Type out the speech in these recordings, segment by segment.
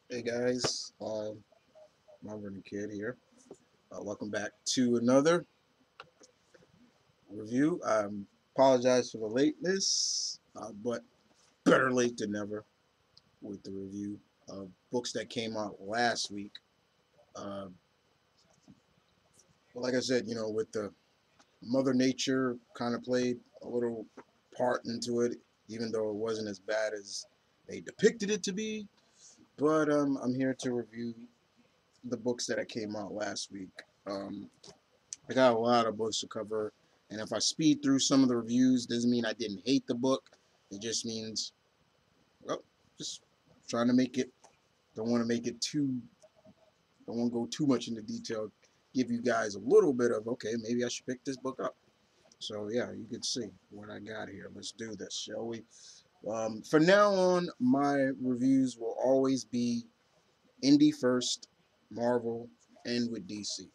Hey guys, Marvin the Kid here. Welcome back to another review. Apologize for the lateness, but better late than never with the review of books that came out last week. Uh, but like I said, with the Mother Nature kind of played a little part into it, even though it wasn't as bad as they depicted it to be. But I'm here to review the books that came out last week. Um, I got a lot of books to cover, and if I speed through some of the reviews, doesn't mean I didn't hate the book. It just means, well, just trying to make it. Don't want to make it too. Don't want to go too much into detail. Give you guys a little bit of okay, maybe I should pick this book up. So yeah, you can see what I got here. Let's do this, shall we? For now on, my reviews will always be indie first, Marvel, and with DC.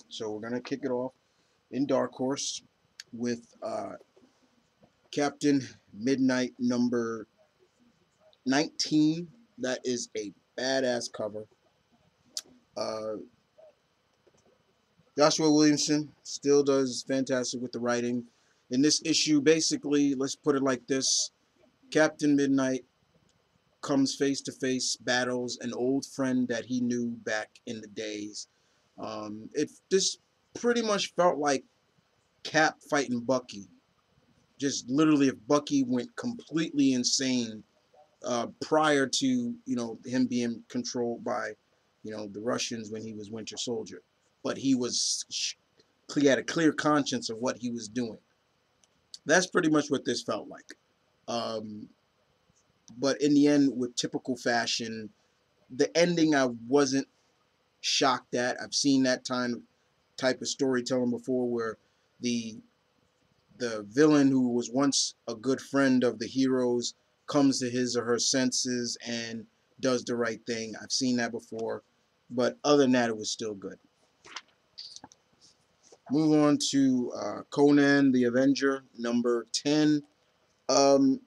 So we're gonna kick it off in Dark Horse with Captain Midnight number 19. That is a badass cover. Uh, Joshua Williamson still does fantastic with the writing. In this issue, basically, let's put it like this: Captain Midnight comes face to face, battles an old friend that he knew back in the days. It this pretty much felt like Cap fighting Bucky. Just literally, if Bucky went completely insane prior to him being controlled by the Russians when he was Winter Soldier, but he had a clear conscience of what he was doing. That's pretty much what this felt like. Um, but in the end, with typical fashion, the ending I wasn't shocked at. I've seen that type of storytelling before, where the the villain who was once a good friend of the heroes comes to his or her senses and does the right thing. I've seen that before, but other than that, it was still good. Move on to Conan the Avenger, number 10. Um,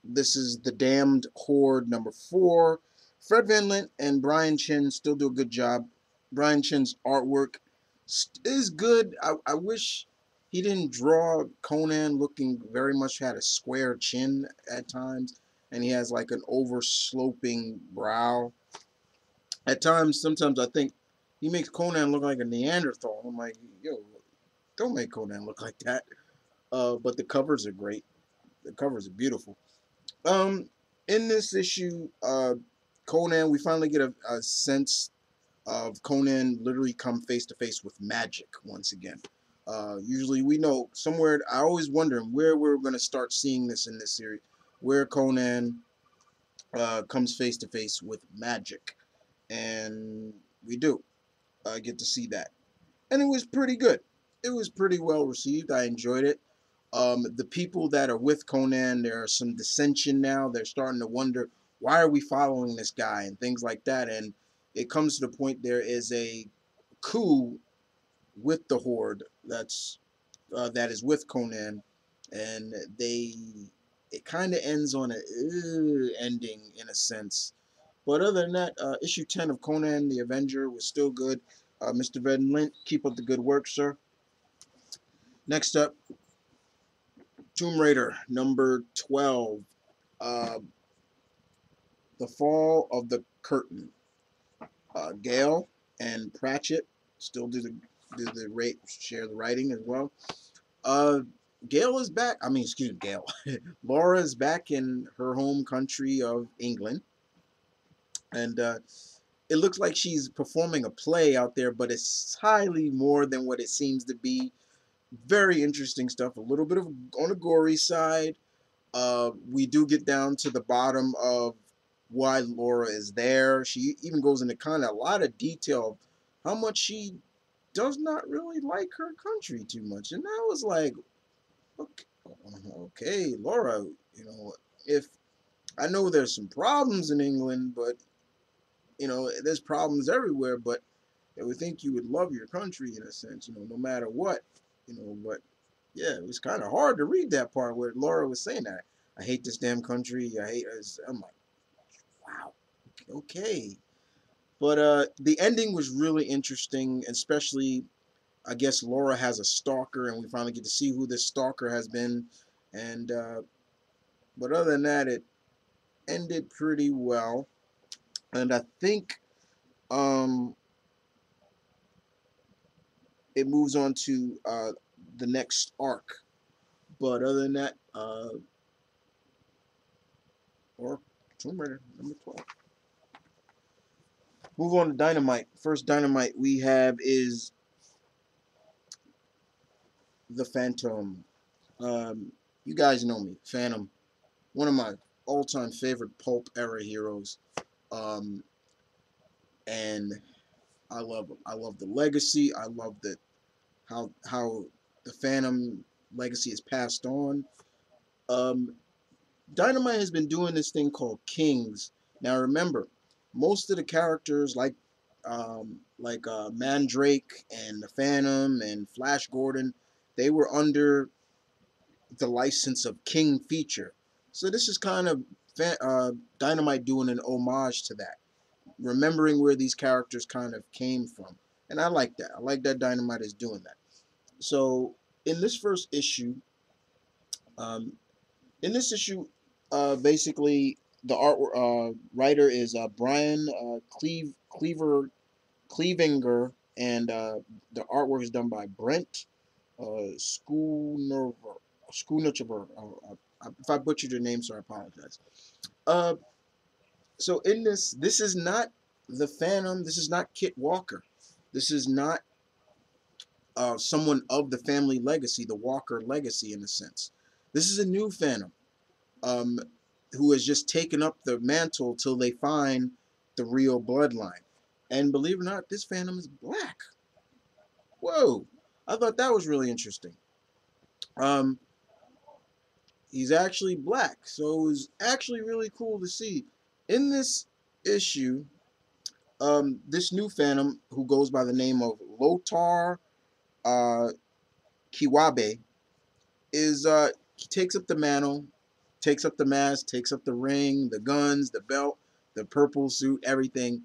this is The Damned Horde, number 4. Fred Van Lint and Brian Chin still do a good job. Brian Chin's artwork is good. I wish he didn't draw Conan looking very much had a square chin at times, and he has like an over sloping brow. At times, sometimes I think he makes Conan look like a Neanderthal. I'm like, yo, don't make Conan look like that. But the covers are great. The covers are beautiful. Um, in this issue, Conan, we finally get a sense of Conan literally come face to face with magic once again. Usually, we know somewhere. I always wonder where we're going to start seeing this in this series, where Conan comes face to face with magic, and we do get to see that, and it was pretty good. It was pretty well received. I enjoyed it. The people that are with Conan, there are some dissension now. They're starting to wonder, why are we following this guy and things like that. And it comes to the point there is a coup with the Horde that is with Conan, and it kind of ends on a ending in a sense. But other than that, issue 10 of Conan the Avenger was still good. Mr. Van Lint, keep up the good work, sir. Next up, Tomb Raider number 12. Uh, the Fall of the Curtain. Gale and Pratchett still do the rate share the writing as well. Uh, Gale is back. I mean, excuse me, Gale. Laura is back in her home country of England, and it looks like she's performing a play out there, but it's highly more than what it seems to be. Very interesting stuff. A little bit of on the gory side. We do get down to the bottom of why Laura is there. She even goes into kind of a lot of detail of how much she does not really like her country too much. And that was like, okay, okay, Laura, if I know there's some problems in England, but there's problems everywhere, but I would think you would love your country in a sense, no matter what, but yeah, it was kind of hard to read that part where Laura was saying that. I hate this damn country. I hate us. I'm like, wow. Okay. But the ending was really interesting, especially I guess Laura has a stalker, and we finally get to see who this stalker has been. And but other than that, it ended pretty well. And I think um, it moves on to the next arc. But other than that, or Tomb Raider number 12. Move on to Dynamite. First Dynamite we have is the Phantom. You guys know me, Phantom, one of my all-time favorite pulp era heroes. Um, and I love the legacy. I love the how the Phantom legacy is passed on. Um, Dynamite has been doing this thing called Kings. Now remember, most of the characters like Mandrake and the Phantom and Flash Gordon, they were under the license of King Feature. So this is kind of Dynamite doing an homage to that, remembering where these characters kind of came from, and I like that. I like that Dynamite is doing that. So in this first issue, um, in this issue, basically the art writer is Brian Clevinger, and the artwork is done by Brent Schooner. If I butchered your name, so I apologize. Uh, so in this is not the Phantom. This is not Kit Walker. This is not someone of the family legacy, the Walker legacy, in a sense. This is a new Phantom, um, who has just taken up the mantle till they find the real bloodline. And believe it or not, this Phantom is black. Whoa! I thought that was really interesting. Um, he's actually black, so it was actually really cool to see. In this issue, this new Phantom, who goes by the name of Lotar uh, Kiwabe, is he takes up the mantle, takes up the mask, takes up the ring, the guns, the belt, the purple suit, everything,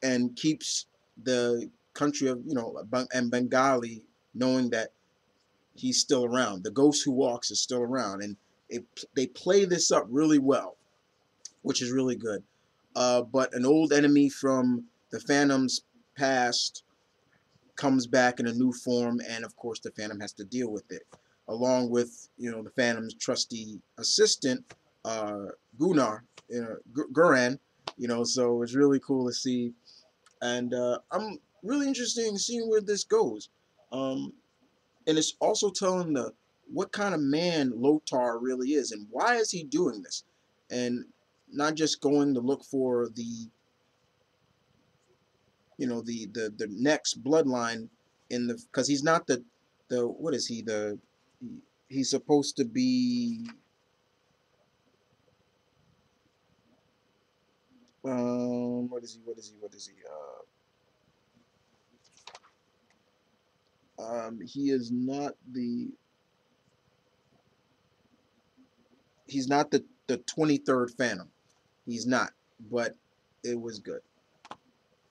and keeps the country of and Bengali knowing that he's still around. The ghost who walks is still around, and they play this up really well, which is really good. But an old enemy from the Phantom's past comes back in a new form, and of course the Phantom has to deal with it, along with the Phantom's trusty assistant, Gunnar, Guran. So it's really cool to see, and I'm really interested in seeing where this goes. Um, and it's also telling the what kind of man Lotar really is, and why is he doing this, and not just going to look for the next bloodline in the because he's not the what is he the he's supposed to be he is not the 23rd Phantom. He's not, but it was good.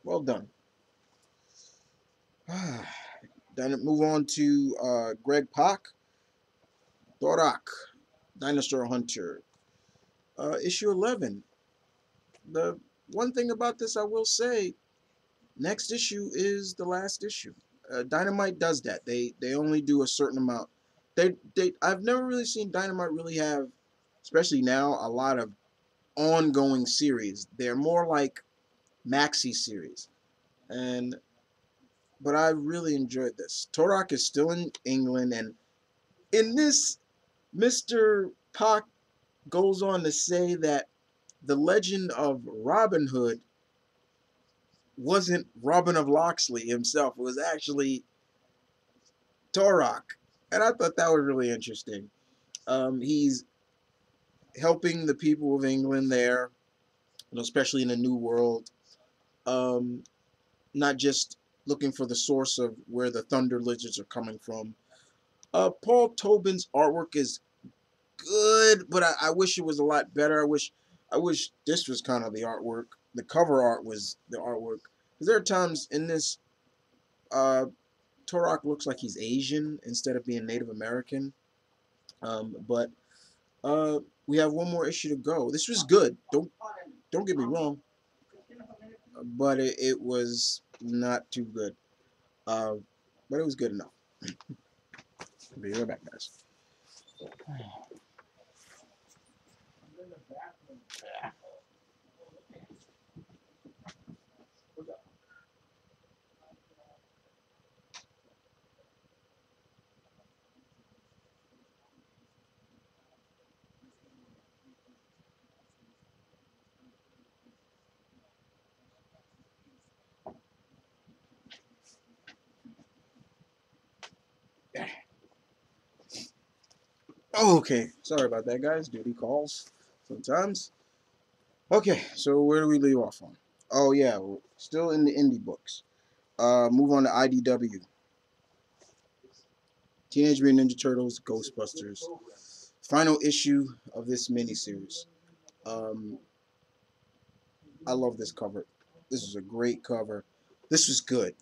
Well done. Then move on to Greg Pak, Thorak, Dinosaur Hunter, issue 11. The one thing about this I will say, next issue is the last issue. Dynamite does that. They only do a certain amount. They I've never really seen Dynamite really have, especially now, a lot of ongoing series. They're more like maxi series, and but I really enjoyed this. Torok is still in England, and in this, Mr. Pak goes on to say that the legend of Robin Hood wasn't Robin of Locksley himself. It was actually Torok. And I thought that was really interesting. He's helping the people of England there, especially in the New World. Um, not just looking for the source of where the Thunder Lizards are coming from. Paul Tobin's artwork is good, but I wish it was a lot better. I wish I wish this was kind of the artwork. The cover art was the artwork. Because there are times in this, Turok looks like he's Asian instead of being Native American. But we have one more issue to go. This was good. Don't get me wrong, but it was not too good. Uh, but it was good enough. Be right back, guys. Oh, okay. Sorry about that, guys. Duty calls sometimes. Okay, so where do we leave off on? Oh yeah, we're still in the indie books. Move on to IDW. Teenage Mutant Ninja Turtles, Ghostbusters. Final issue of this miniseries. Um, I love this cover. This is a great cover. This was good.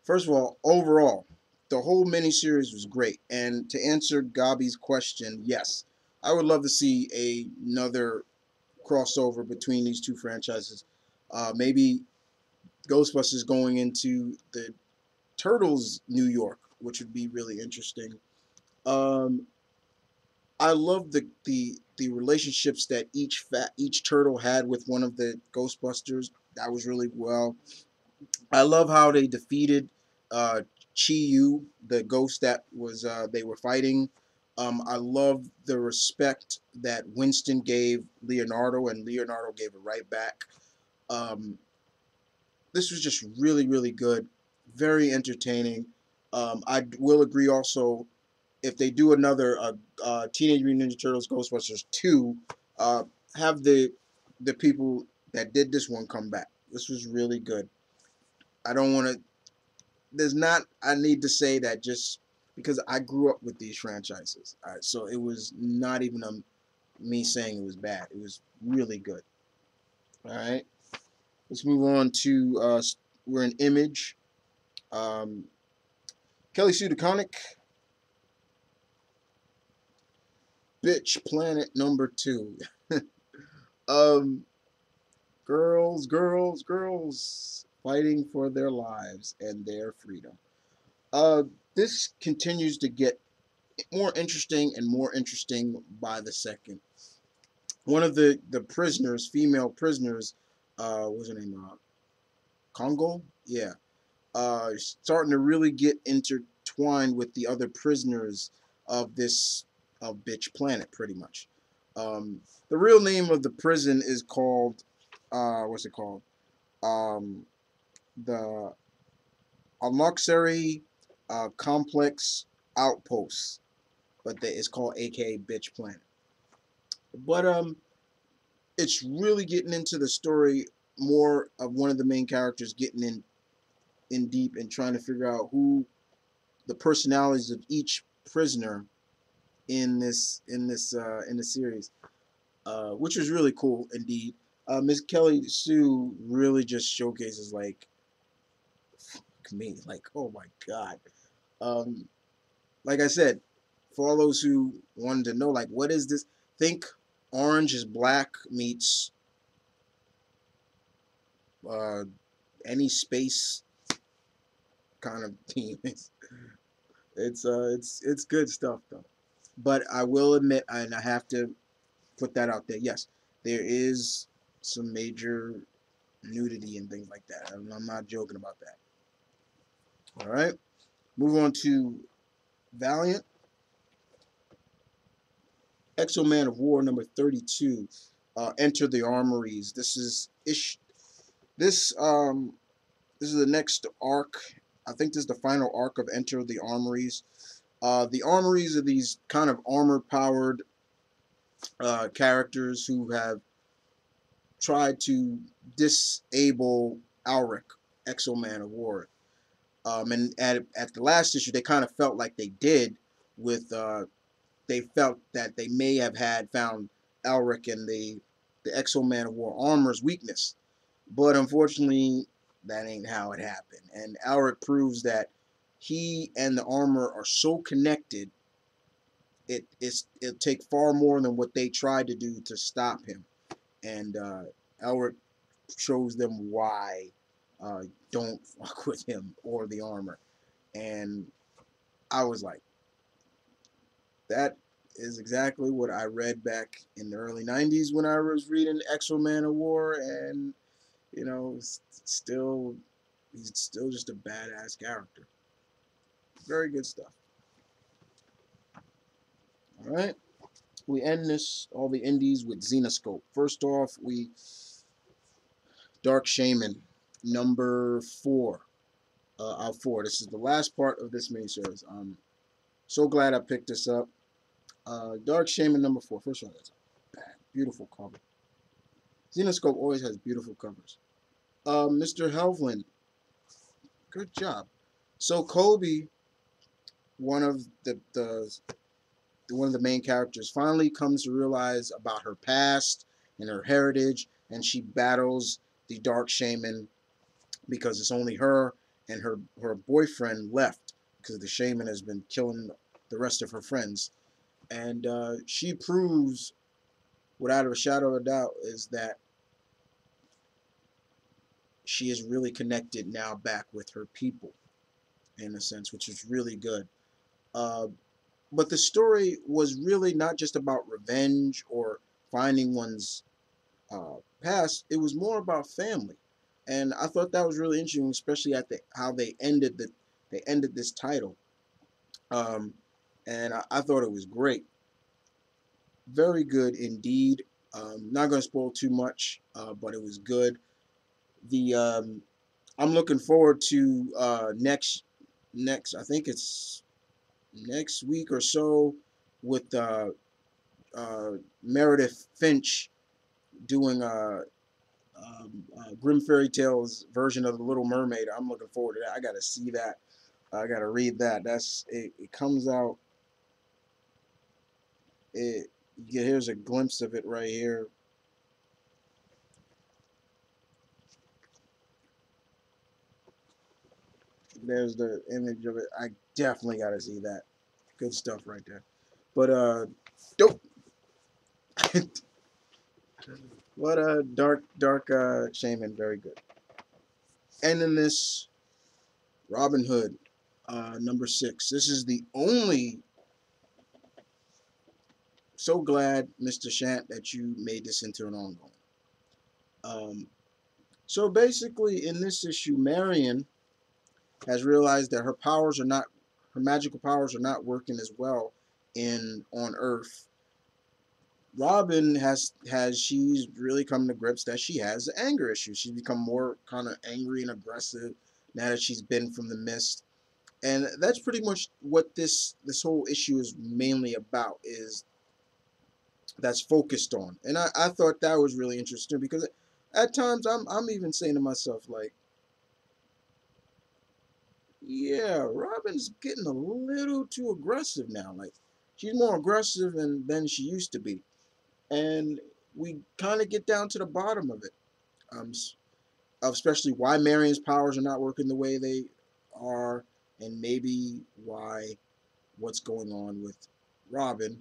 First of all, overall, the whole miniseries was great. And to answer Gabi's question, yes, I would love to see another crossover between these two franchises. Maybe Ghostbusters going into the Turtles New York, which would be really interesting. Um, I love the relationships that each turtle had with one of the Ghostbusters. That was really well. I love how they defeated uh, Chi Yu, the ghost that was they were fighting. I love the respect that Winston gave Leonardo, and Leonardo gave it right back. Um, this was just really, really good, very entertaining. I will agree also if they do another Teenage Mutant Ninja Turtles Ghostbusters 2, uh, have the people that did this one come back. This was really good. I don't want to. There's not. I need to say that just because I grew up with these franchises. All right, so it was not even me saying it was bad. It was really good. All right, let's move on to we're in Image. Um, Kelly Sue DeConnick, Bitch Planet #2. um, girls fighting for their lives and their freedom. Uh, this continues to get more interesting and more interesting by the second. One of the prisoners, female prisoners, what's her name? Congo? Yeah. Starting to really get intertwined with the other prisoners of this of Bitch Planet, pretty much. The real name of the prison is called, what's it called? Um, the Almoxery Complex Outpost, but it's called AKA Bitch Planet. But it's really getting into the story more of one of the main characters getting in deep and trying to figure out who the personalities of each prisoner in the series, which was really cool indeed. Miss Kelly Sue really just showcases me, like, oh my god. Um, like I said, for all those who wanted to know, like, what is this? Think Orange is Black meets uh, any space kind of team. It's good stuff though. But I will admit, and I have to put that out there. Yes, there is some major nudity and things like that. I'm not joking about that. All right, move on to Valiant. Exo-Man of War #32. Enter the Armories. This this is the next arc. I think this is the final arc of Enter the Armories. The Armories are these kind of armor-powered characters who have tried to disable Alric, Exo-Man of War. And at the last issue, they kind of felt like they did with they felt that they may have had found Alric and the Exo Man of War armor's weakness. But unfortunately, that ain't how it happened. And Alric proves that he and the armor are so connected, it'll take far more than what they tried to do to stop him. And Alric shows them why don't fuck with him or the armor. And I was like, that is exactly what I read back in the early 90s when I was reading Exo Man of War. And, you know, still, he's still just a badass character. Very good stuff. All right. We end all the indies with Xenoscope. First off, Dark Shaman, number 4. Out 4. This is the last part of this miniseries. I'm so glad I picked this up. Dark Shaman number 4. First one, that's a beautiful cover. Xenoscope always has beautiful covers. Mr. Helvlin, good job. So Kobe, one of the main characters, finally comes to realize about her past and her heritage, and she battles the Dark Shaman because it's only her and her boyfriend left because the shaman has been killing the rest of her friends. And she proves, without a shadow of a doubt, is that she is really connected now back with her people, in a sense, which is really good. Uh, but the story was really not just about revenge or finding one's past. It was more about family, and I thought that was really interesting, especially at how they ended this title. Um, and I thought it was great, very good indeed. Not going to spoil too much, but it was good. The I'm looking forward to next. I think it's next week or so with uh, Meredith Finch doing Grim Fairy Tales version of the Little Mermaid. I'm looking forward to that. I got to see that. I got to read that. It comes out. Here's a glimpse of it right here. There's the image of it. I definitely got to see that. Good stuff right there. But dope. What a dark shaman. Very good. And then this Robin Hood, number 6. This is the only. So glad, Mr. Shant, that you made this into an ongoing. Um, so basically, in this issue, Marion has realized that her magical powers are not working as well on Earth. Robin she's really come to grips that she has an anger issue. She's become more kind of angry and aggressive now that she's been from the mist. And that's pretty much what this whole issue is mainly about, is that's focused on. And I thought that was really interesting because at times I'm even saying to myself, like, yeah, Robin's getting a little too aggressive now. Like, she's more aggressive than she used to be. And we kind of get down to the bottom of it, um, especially why Marion's powers are not working the way they are, and maybe what's going on with Robin.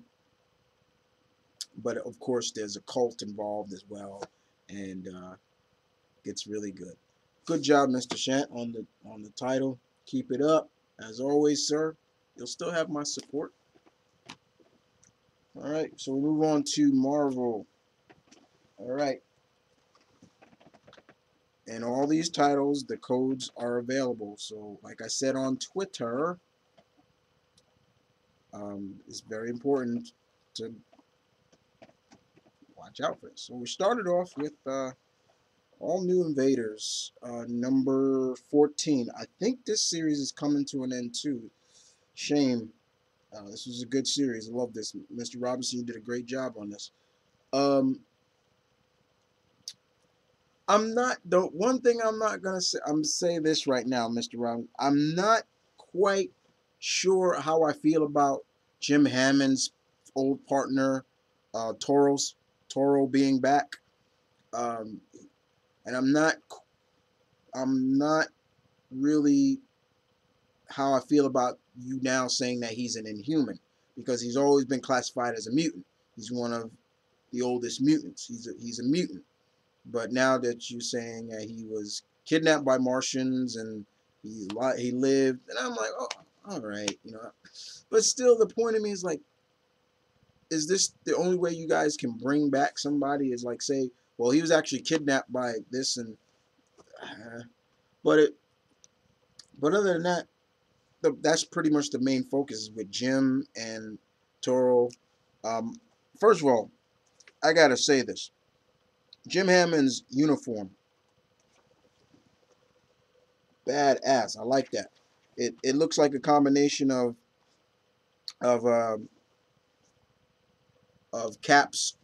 But of course, there's a cult involved as well, and it's really good. Good job, Mr. Shant, on the title. Keep it up, as always, sir. You'll still have my support. All right, so we move on to Marvel. All right, and all these titles, the codes are available. So, like I said on Twitter, it's very important to watch out for this. So we started off with All New Invaders, number 14. I think this series is coming to an end too. Shame. This was a good series. I love this. Mr. Robinson, you did a great job on this. Um, I'm not the one thing I'm not gonna say. I'm say this right now, Mr. Robinson. I'm not quite sure how I feel about Jim Hammond's old partner, Toro being back. Um, and I'm not really how I feel about you now saying that he's an Inhuman, because he's always been classified as a mutant. He's one of the oldest mutants. He's a mutant. But now that you're saying that he was kidnapped by Martians and he lived, and I'm like, oh, all right, you know. But still, the point of me is like, is this the only way you guys can bring back somebody? Is like say, well, he was actually kidnapped by this, and but it, but other than that, that's pretty much the main focus with Jim and Toro. Um, First of all, I gotta say this: Jim Hammond's uniform, badass. I like that. It looks like a combination of um, of Cap's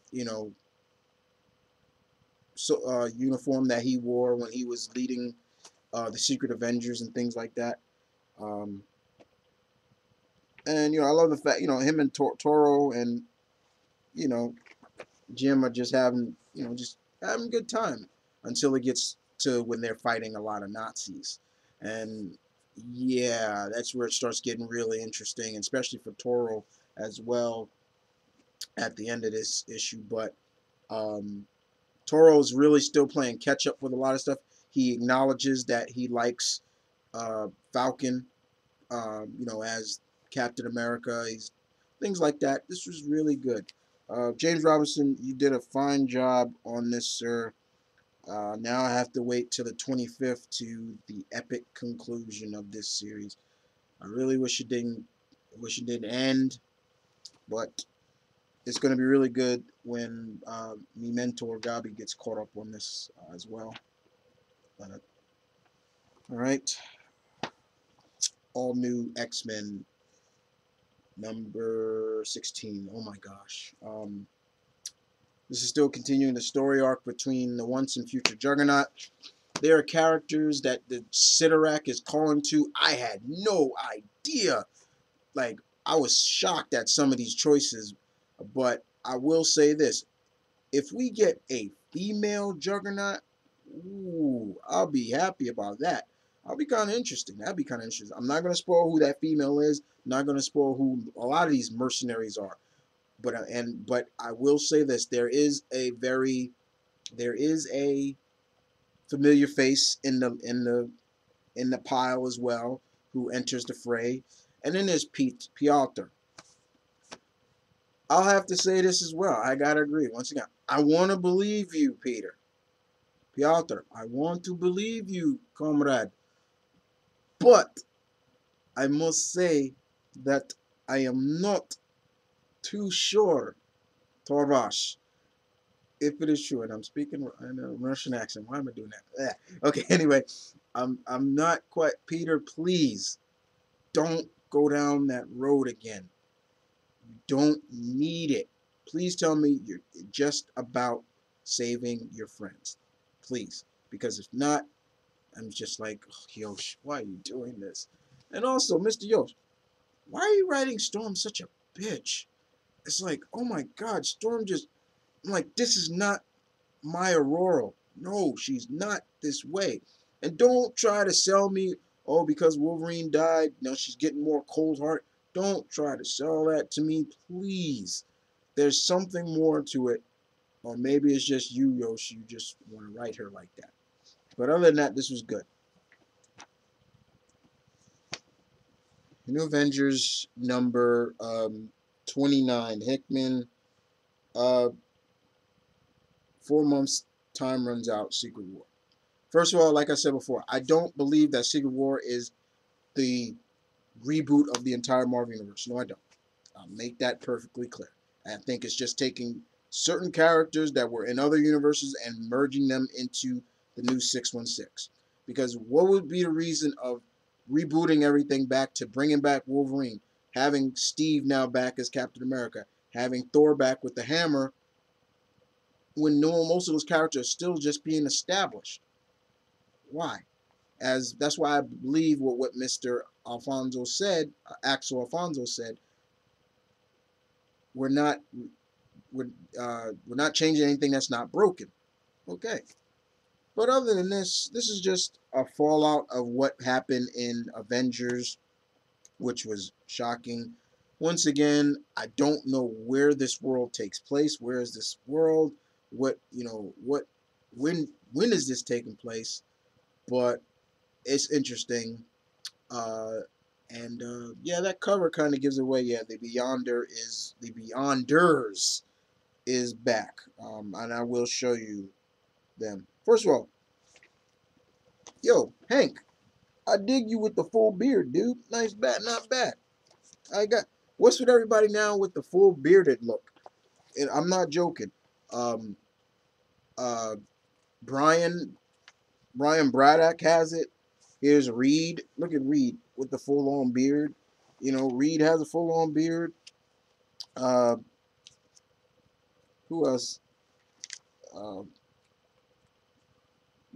uniform that he wore when he was leading the Secret Avengers and things like that. Um, and I love the fact him and Toro and you know Jim are just having just having a good time until it gets to when they're fighting a lot of Nazis, and yeah, that's where it starts getting really interesting, especially for Toro as well at the end of this issue. But um, Toro's really still playing catch up with a lot of stuff. He acknowledges that he likes Falcon, as Captain America. He's things like that. This was really good. James Robinson, you did a fine job on this, sir. Now I have to wait till the 25th to the epic conclusion of this series. I really wish it didn't end, but it's going to be really good when me mentor Gabi gets caught up on this as well. All right, all new X-Men number 16. Oh my gosh. This is still continuing the story arc between the once and future Juggernaut. There are characters that the Sidorak is calling to. I had no idea. Like, I was shocked at some of these choices. But I will say this. If we get a female Juggernaut, ooh, I'll be happy about that. I'll be kind of interesting. That'd be kind of interesting. I'm not going to spoil who that female is. I'm not going to spoil who a lot of these mercenaries are. But I will say this: there is a familiar face in the pile as well who enters the fray, and then there's Piotr. I'll have to say this as well. I gotta agree. Once again, I want to believe you, Piotr. I want to believe you, comrade. But I must say that I am not too sure, Torvash, if it is true, and I'm speaking in a Russian accent. Why am I doing that? Okay, anyway, I'm not quite. Peter, please don't go down that road again. You don't need it. Please tell me you're just about saving your friends, please, because if not, I'm just like, oh, Yosh, why are you doing this? And also, Mr. Yosh, why are you writing Storm such a bitch? It's like, oh my God, Storm just. I'm like, this is not my Aurora. No, she's not this way. And don't try to sell me, oh, because Wolverine died, she's getting more cold heart. Don't try to sell that to me, please. There's something more to it. Or maybe it's just you, Yoshi. You just want to write her like that. But other than that, this was good. New Avengers number 29. Hickman. Uh, 4 months time runs out. Secret War. First of all, like I said before, I don't believe that Secret War is the reboot of the entire Marvel Universe. No, I don't. I'll make that perfectly clear. I think it's just taking certain characters that were in other universes and merging them into the new 616. Because what would be the reason of rebooting everything back to bringing back Wolverine, having Steve now back as Captain America, having Thor back with the hammer, when most of those characters are still just being established? Why? As that's why I believe what Mr. Alfonso said, Axel Alfonso said, we're not we're not changing anything that's not broken. Okay. But other than this is just a fallout of what happened in Avengers, which was shocking. Once again, I don't know where this world takes place. Where is this world? What what when is this taking place? But it's interesting. Uh, and yeah, that cover kind of gives away. Yeah, the Beyonders is back. And I will show you them. First of all, yo, Hank, I dig you with the full beard, dude. Nice bat, not bad. I got what's with everybody now with the full bearded look? And I'm not joking. Um, uh, Brian Brian Braddock has it. Here's Reed. Look at Reed with the full on beard. Reed has a full on beard. Uh, who else? Uh,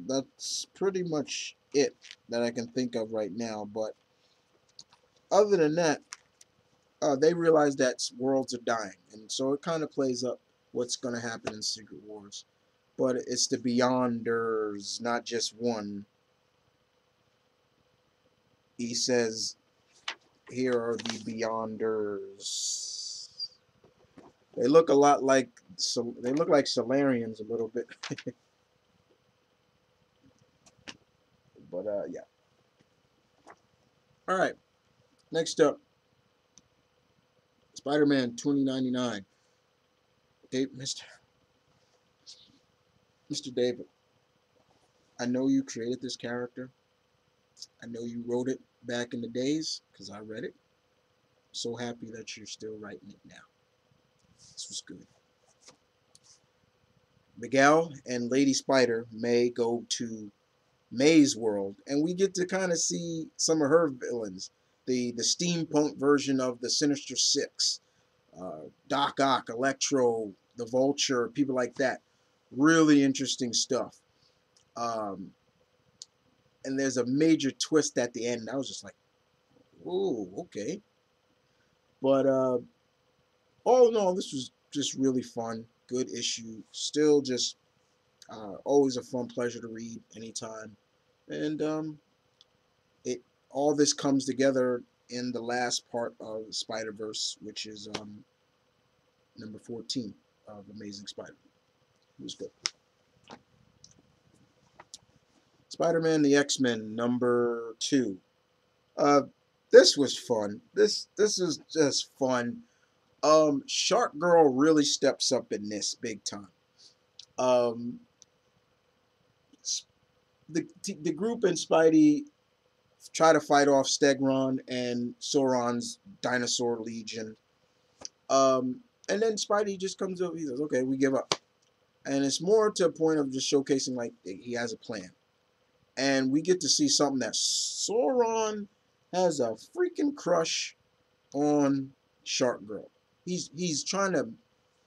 that's pretty much it that I can think of right now. But other than that, they realize that worlds are dying, and so it kind of plays up what's going to happen in Secret Wars. But it's the Beyonders, not just one. He says, "Here are the Beyonders." They look a lot like they look like Solarians a little bit, but yeah. All right, next up, Spider-Man 2099. Mr. David, I know you created this character. I know you wrote it back in the days because I read it. So happy that you're still writing it now. This was good. Miguel and Lady Spider may go to May's world, and we get to kind of see some of her villains. The steampunk version of the Sinister Six, Doc Ock, Electro, the Vulture, people like that. Really interesting stuff. Um, and there's a major twist at the end. I was just like, "Oh, okay." But all in all, this was just really fun. Good issue. Still just always a fun pleasure to read anytime. And it all this comes together in the last part of Spider Verse, which is number 14 of Amazing Spider. It was good. Spider-Man: The X-Men number 2. Uh, this was fun. This is just fun. Shark Girl really steps up in this big time. Um, the group and Spidey try to fight off Stegron and Sauron's dinosaur legion. And then Spidey just comes up. He says, "Okay, we give up." And it's more to a point of just showcasing like he has a plan. And we get to see something that Sauron has a freaking crush on Shark Girl. He's trying to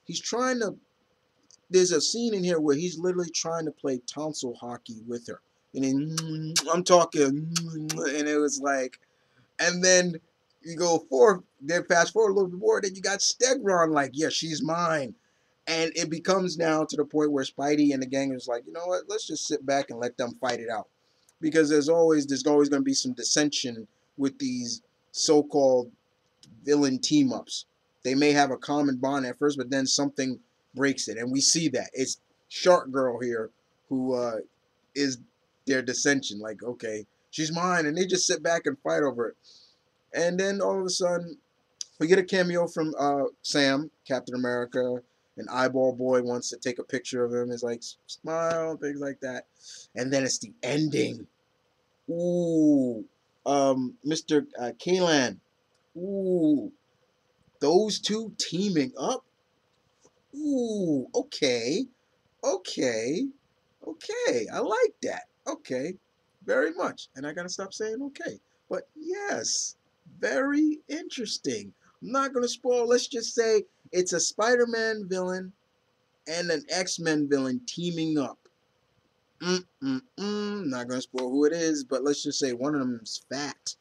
he's trying to. There's a scene in here where he's literally trying to play tonsil hockey with her, and then I'm talking, and it was like, and then you go forward, then fast forward a little bit more, then you got Stegron like, yeah, she's mine. And it becomes now to the point where Spidey and the gang is like, you know what, let's just sit back and let them fight it out. Because there's always going to be some dissension with these so-called villain team-ups. They may have a common bond at first, but then something breaks it. And we see that. It's Shark Girl here who is their dissension. Like, okay, she's mine. And they just sit back and fight over it. And then all of a sudden, we get a cameo from Sam, Captain America. An eyeball boy wants to take a picture of him. It's like, smile, things like that. And then it's the ending. Ooh. Mr. Kalan. Ooh. Those two teaming up? Ooh. Okay. Okay. Okay. I like that. Okay. Very much. And I got to stop saying okay. But yes. Very interesting. I'm not going to spoil. Let's just say it's a Spider-Man villain and an X-Men villain teaming up. Not going to spoil who it is, but let's just say one of them is fat.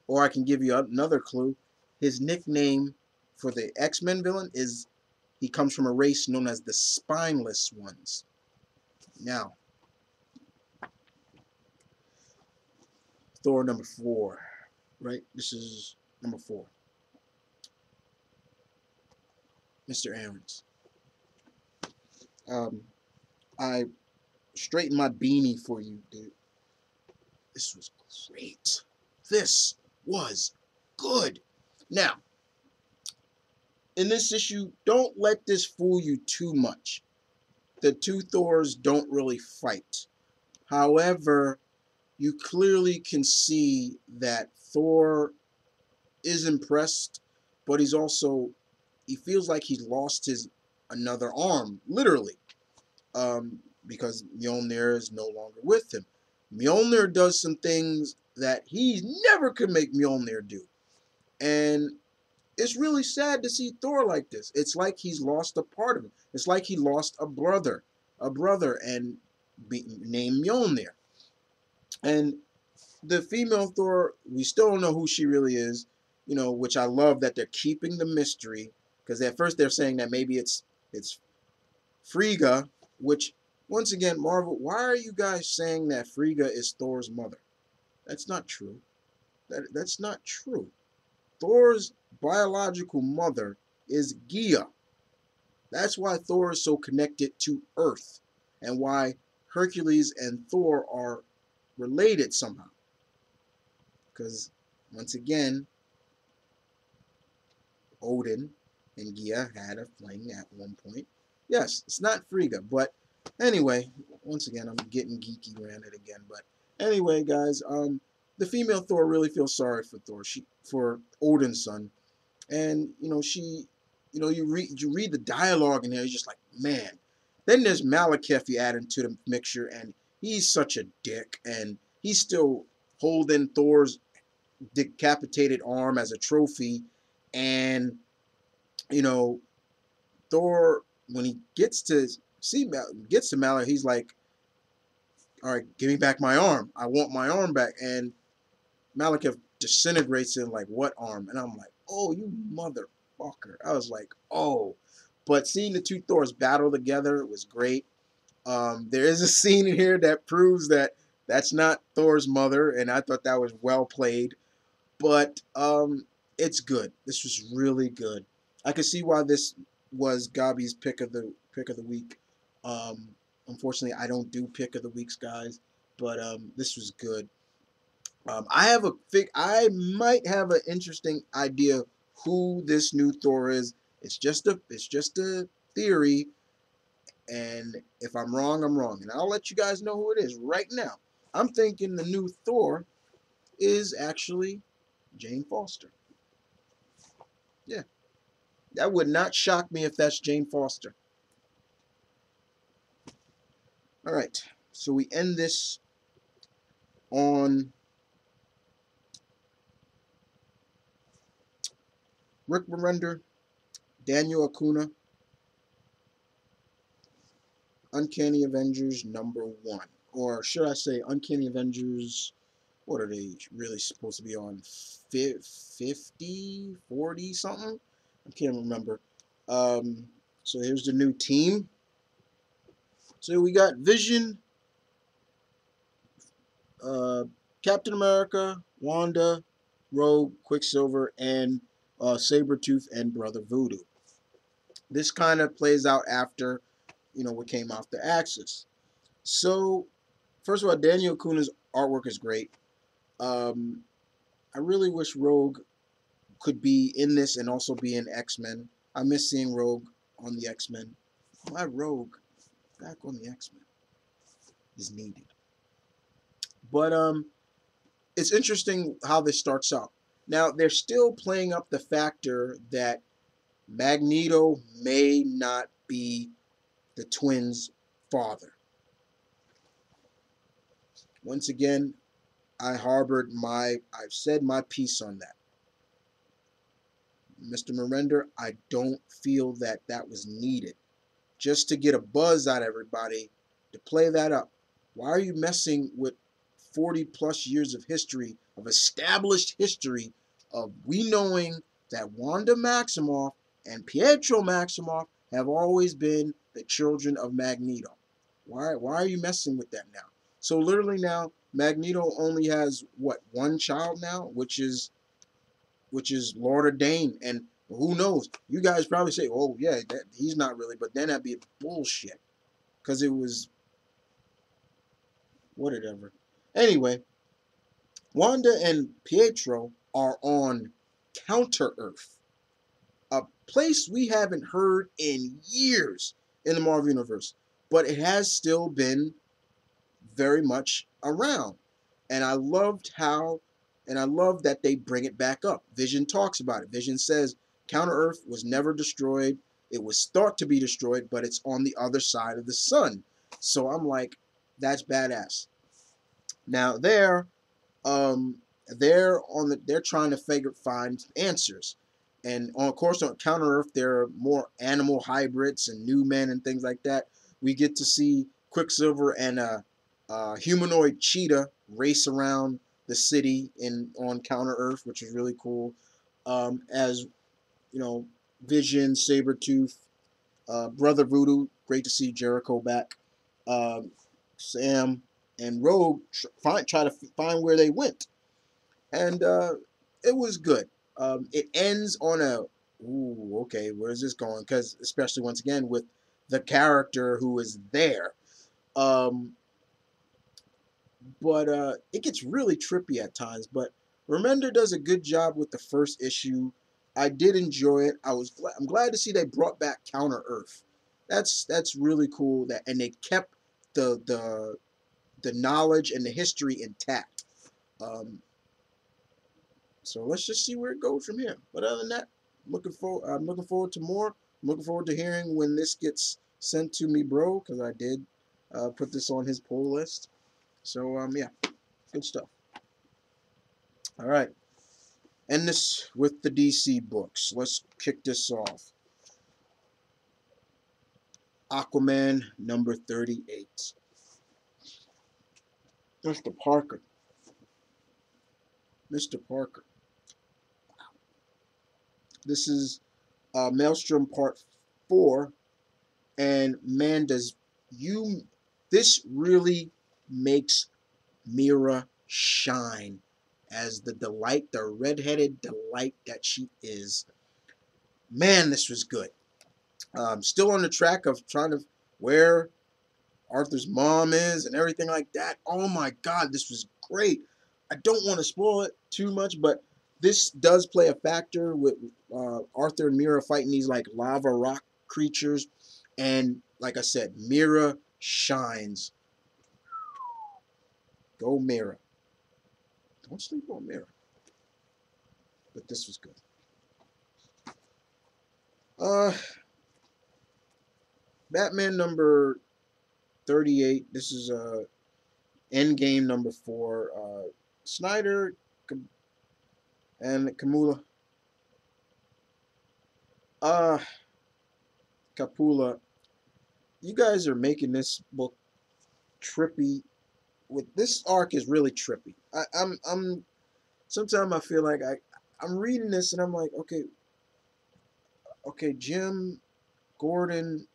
Or I can give you another clue. His nickname for the X-Men villain is he comes from a race known as the Spineless Ones. Now, Thor number 4, right? This is number 4. Mr. Aarons. I straightened my beanie for you, dude. This was great. This was good. Now, in this issue, don't let this fool you too much. The two Thors don't really fight. However, you clearly can see that Thor is impressed, but he feels like he's lost his another arm, literally, because Mjolnir is no longer with him. Mjolnir does some things that he never could make Mjolnir do. And it's really sad to see Thor like this. It's like he's lost a part of him. It's like he lost a brother, and named Mjolnir. And the female Thor, we still don't know who she really is, which I love that they're keeping the mystery, because at first they're saying that maybe it's Frigga, which, once again, Marvel, why are you guys saying that Frigga is Thor's mother? That's not true. That's not true. Thor's biological mother is Gaia. That's why Thor is so connected to Earth, and why Hercules and Thor are related somehow. Because, once again, Odin and Gaia had a fling at one point. Yes, it's not Frigga, but anyway, once again, I'm getting geeky ranted again. But anyway, guys, the female Thor really feels sorry for Thor, for Odin's son, and you read the dialogue in there, you're just like, man. Then there's Malekith you add into the mixture, and he's such a dick, and he's still holding Thor's decapitated arm as a trophy, and Thor, when he gets to Malekith, he's like, all right, give me back my arm. I want my arm back. And Malekith disintegrates in like, what arm? And I'm like, oh, you motherfucker. I was like, oh. But seeing the two Thors battle together was great. There is a scene in here that proves that that's not Thor's mother, and I thought that was well played. But it's good. This was really good. I can see why this was Gabi's pick of the week. Unfortunately, I don't do pick of the weeks, guys. But this was good. I might have an interesting idea who this new Thor is. It's just a theory, and if I'm wrong, I'm wrong, and I'll let you guys know who it is right now. I'm thinking the new Thor is actually Jane Foster. Yeah, that would not shock me if that's Jane Foster. All right, so we end this on Rick Remender, Daniel Acuna, Uncanny Avengers #1. Or should I say Uncanny Avengers, what are they really supposed to be on? 50, 40 something? I can't remember. So here's the new team. So we got Vision, Captain America, Wanda, Rogue, Quicksilver, and Sabretooth and Brother Voodoo. This kind of plays out after, what came after Axis. So, first of all, Daniel Acuna's artwork is great. I really wish Rogue could be in this and also be in X-Men. I miss seeing Rogue on the X-Men. Why Rogue back on the X-Men is needed. But it's interesting how this starts out. Now, they're still playing up the factor that Magneto may not be the twins' father. Once again, I've said my piece on that. Mr. Remender, I don't feel that was needed. Just to get a buzz out of everybody, to play that up. Why are you messing with 40 plus years of history, of established history, of we knowing that Wanda Maximoff and Pietro Maximoff have always been the children of Magneto. Why are you messing with that now? So literally now Magneto only has what, one child now, which is Laura Dane, and who knows? You guys probably say, "Oh yeah, he's not really," but then that'd be bullshit because it was whatever. Anyway, Wanda and Pietro are on Counter Earth, a place we haven't heard in years in the Marvel Universe, but it has still been very much around. And I loved how, and I love that they bring it back up. Vision talks about it. Vision says Counter Earth was never destroyed. It was thought to be destroyed, but it's on the other side of the sun. So I'm like, that's badass. Now um, they're trying to find answers, and on course on Counter Earth there are more animal hybrids and new men and things like that. We get to see Quicksilver and a humanoid cheetah race around the city in on Counter Earth, which is really cool. As you know, Vision, Sabretooth, Brother Voodoo, great to see Jericho back. Sam and Rogue try to find where they went, and it was good. It ends on a ooh, okay, where's this going? Because especially once again with the character who is there, um, but it gets really trippy at times. But Remender does a good job with the first issue. I did enjoy it. I'm glad to see they brought back Counter Earth. That's really cool. That and they kept the knowledge and the history intact. Um, So let's just see where it goes from here. But other than that, I'm looking forward to more. I'm looking forward to hearing when this gets sent to me, bro, because I did put this on his pull list. So yeah, good stuff. All right, end this with the DC books. Let's kick this off. Aquaman number 38. Mr. Parker. Mr. Parker. This is Maelstrom Part 4, and man, does you this really makes Mera shine as the delight, the redheaded delight that she is. Man, this was good. Still on the track of trying to where Arthur's mom is and everything like that. Oh my God, this was great. I don't want to spoil it too much, but this does play a factor with Arthur and Mera fighting these like lava rock creatures. And like I said, Mera shines. Go Mera. Don't sleep on Mera. But this was good. Uh, Batman number 38. This is Endgame number 4. Snyder and Kamula. Uh, Capula. You guys are making this book trippy. With this arc is really trippy. I'm. Sometimes I feel like I'm reading this and I'm like, okay, Jim Gordon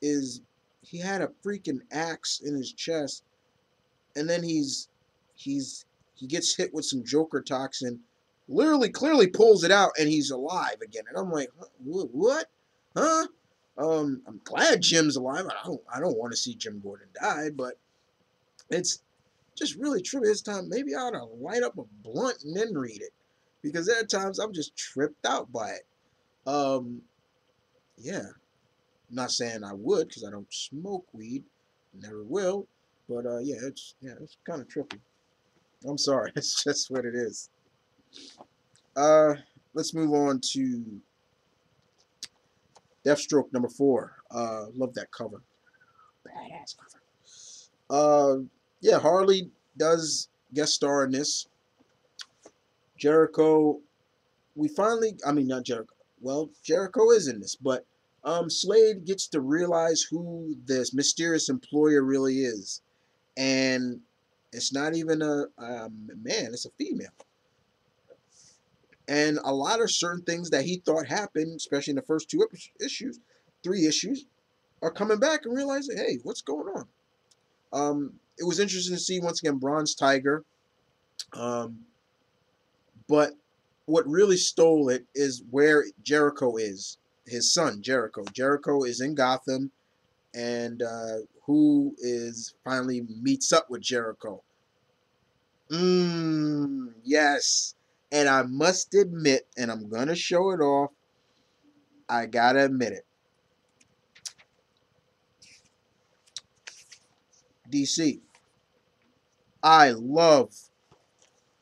is he had a freaking axe in his chest, and then he's he gets hit with some Joker toxin, literally clearly pulls it out, and he's alive again. And I'm like, what? Huh? I'm glad Jim's alive. I don't want to see Jim Gordon die, but it's just really trippy this time. Maybe I ought to light up a blunt and then read it, because there are times I'm just tripped out by it. Um, yeah, I'm not saying I would because I don't smoke weed, never will. But it's kind of trippy. I'm sorry, it's just what it is. Uh, let's move on to Deathstroke number 4. Love that cover, badass cover. Yeah, Harley does guest star in this. Jericho, I mean not Jericho. Well, Jericho is in this, but Slade gets to realize who this mysterious employer really is, and it's not even a man; it's a female. And a lot of certain things that he thought happened, especially in the first issues, 3 issues, are coming back and realizing, hey, what's going on? It was interesting to see once again Bronze Tiger. Um, but what really stole it is where Jericho is. His son Jericho. Jericho is in Gotham, and who is finally meets up with Jericho. Yes. And I must admit, and I'm gonna show it off. I gotta admit it. DC. I love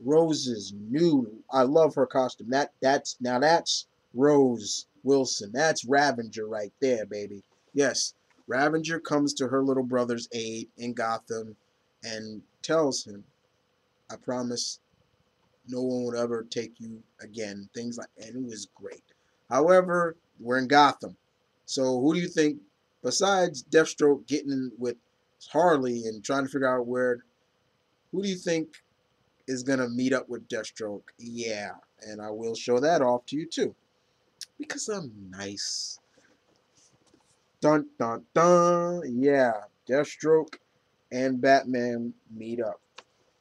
Rose's new. I love her costume. That's Rose Wilson. That's Ravenger right there, baby. Yes, Ravenger comes to her little brother's aid in Gotham and tells him, "I promise no one would ever take you again." Things like, and it was great. However, we're in Gotham, so who do you think, besides Deathstroke getting with Harley and trying to figure out where, who do you think is gonna meet up with Deathstroke? Yeah, and I will show that off to you too, because I'm nice. Dun dun dun. Yeah, Deathstroke and Batman meet up.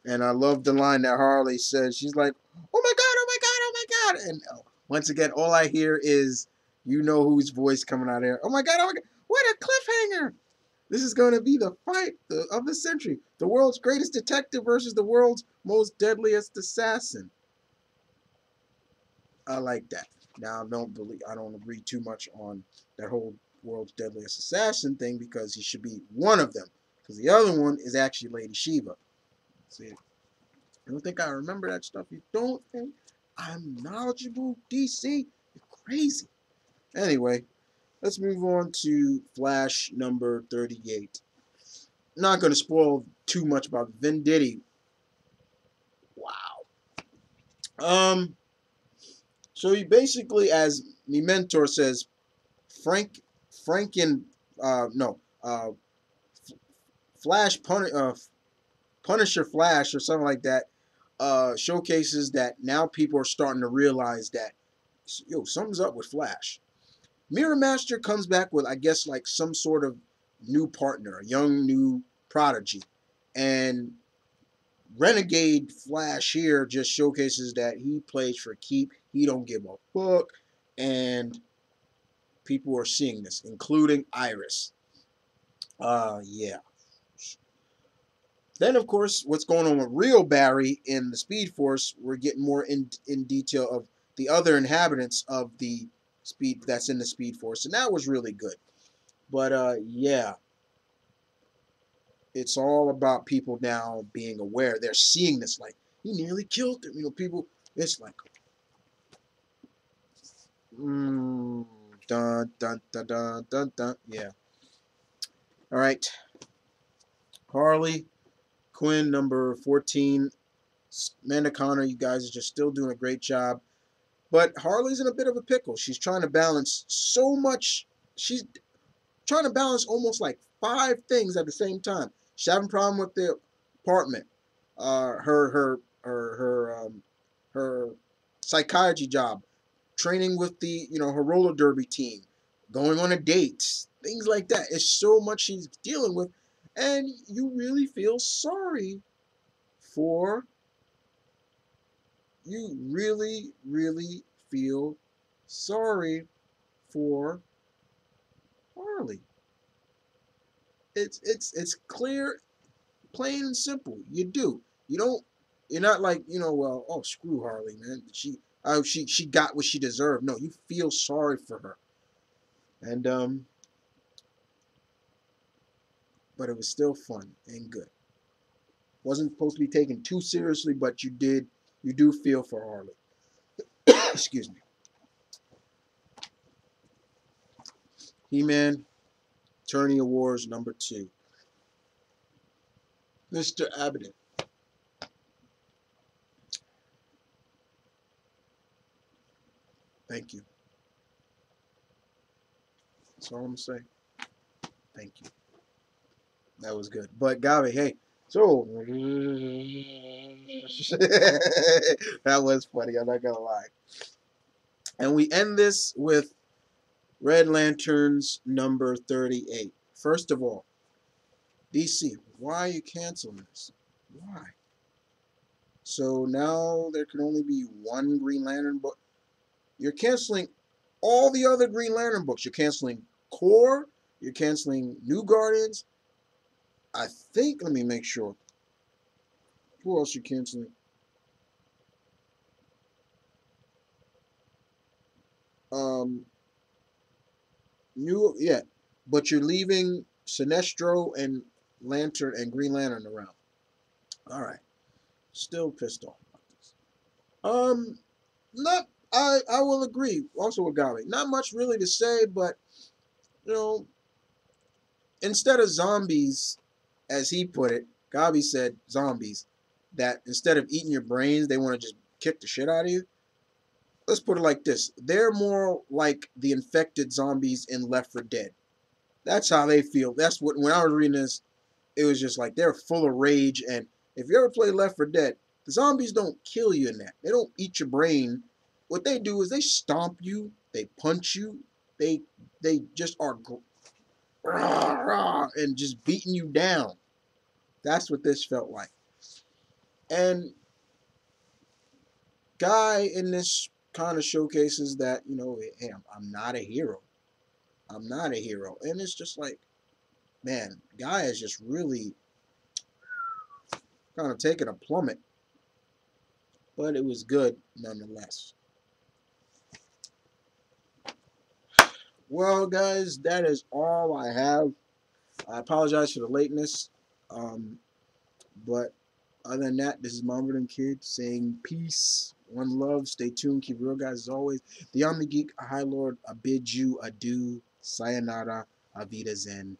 And I love the line that Harley says. She's like, "Oh my god, oh my god, oh my god!" And once again, all I hear is you know whose voice coming out there. Oh my god, oh my god! What a cliffhanger! This is going to be the fight of the century. The world's greatest detective versus the world's most deadliest assassin. I like that. Now, I don't agree too much on that whole world's deadliest assassin thing because he should be one of them. Because the other one is actually Lady Shiva. See, you don't think I remember that stuff? You don't think I'm knowledgeable, DC? You're crazy. Anyway, let's move on to Flash number 38. Not going to spoil too much about Venditti. Wow. Um. So he basically, as the mentor says, Frank, Franken, no, Flash Punisher Flash or something like that, showcases that now people are starting to realize that, yo, something's up with Flash. Mirror Master comes back with, I guess, like some sort of new partner, a young new prodigy, and Renegade Flash here just showcases that he plays for keep. He don't give a fuck, and people are seeing this, including Iris. Yeah. Then, of course, what's going on with real Barry in the Speed Force? We're getting more in detail of the other inhabitants of the Speed that's in the Speed Force, and that was really good. But yeah, it's all about people now being aware. They're seeing this, like he nearly killed him. You know, people. It's like, dun dun dun dun dun dun. Yeah. All right, Harley Quinn number 14. Amanda Connor, you guys are just still doing a great job. But Harley's in a bit of a pickle. She's trying to balance so much. She's trying to balance almost like 5 things at the same time. She's having a problem with the apartment, her psychology job, training with the her roller derby team, going on a date, things like that. It's so much she's dealing with, and you really feel sorry for you really, really feel sorry for Harley. It's clear, plain and simple. You do. You don't. You're not like well, oh screw Harley, man. She got what she deserved. No, you feel sorry for her, and but it was still fun and good. Wasn't supposed to be taken too seriously, but you do feel for Harley. Excuse me. He-Man, Tourney Awards #2. Mr. Abbott. Thank you. That's all I'm saying. Thank you. That was good. But Gavi, hey, so That was funny. I'm not gonna lie. And we end this with Red Lanterns number 38. First of all, DC, why are you canceling this? Why? So now there can only be one Green Lantern book. You're canceling all the other Green Lantern books. You're canceling Core. You're canceling New Guardians. I think, let me make sure. Who else you canceling? Um, yeah. But you're leaving Sinestro and Lantern and Green Lantern around. All right. Still pissed off about this. Not I will agree also with Gabi. Not much really to say, but you know, instead of zombies, as he put it, Gabi said zombies, that instead of eating your brains, they want to just kick the shit out of you. Let's put it like this. They're more like the infected zombies in Left 4 Dead. That's how they feel. That's what when I was reading this, it was just like they're full of rage. And if you ever play Left 4 Dead, the zombies don't kill you in that. They don't eat your brain. What they do is they stomp you, they punch you, they they just are rah, rah, and just beating you down. That's what this felt like. And Guy in this kind of showcases that, hey, I'm not a hero. I'm not a hero. And it's just like, man, Guy is just really kind of taking a plummet. But it was good nonetheless. Well, guys, that is all I have. I apologize for the lateness. But other than that, this is Marvin Kid saying peace, one love, stay tuned, keep real, guys, as always. The Omni Geek, High Lord, I bid you adieu, sayonara, avita zen.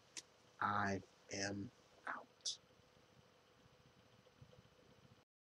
I am